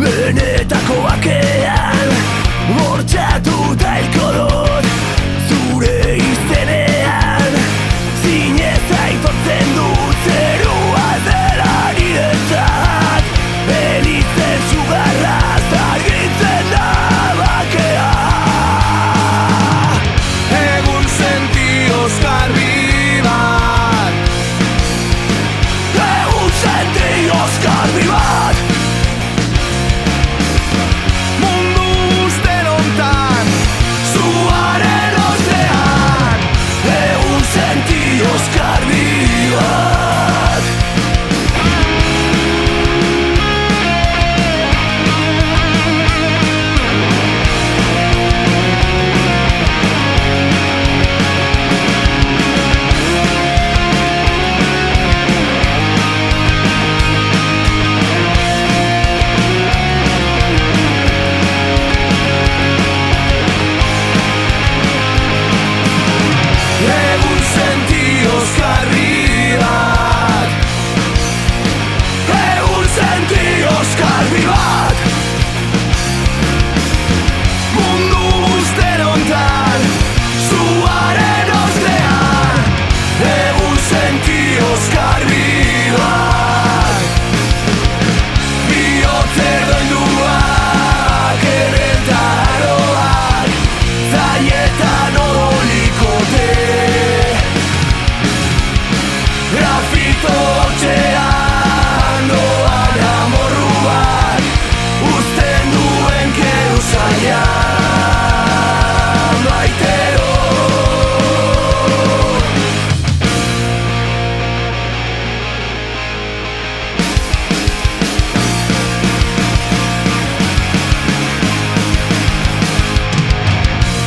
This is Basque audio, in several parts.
benetako bakean bortxatuta hilko dut zure izenean. Zinez aitortzen dut zerua dela niretzat, elizen sugarraz argitzen da bakea. Egun sentioz garbi bat, egun sentioz garbi bat, mundu guzten hontan, zuaren ostean, egun sentioz garbi bat. egun sentioz garbi bat, Egun sentioz garbi bat, mundu guzten hontan, zuaren ostean, egun sentioz garbi bat. bihotzer doinuak Errentaroak zaietan odolikote, grafito hautsean doan amorru bat, uzten duen keru zailan baitero.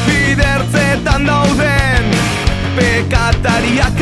bidertzetan dauden pekatariak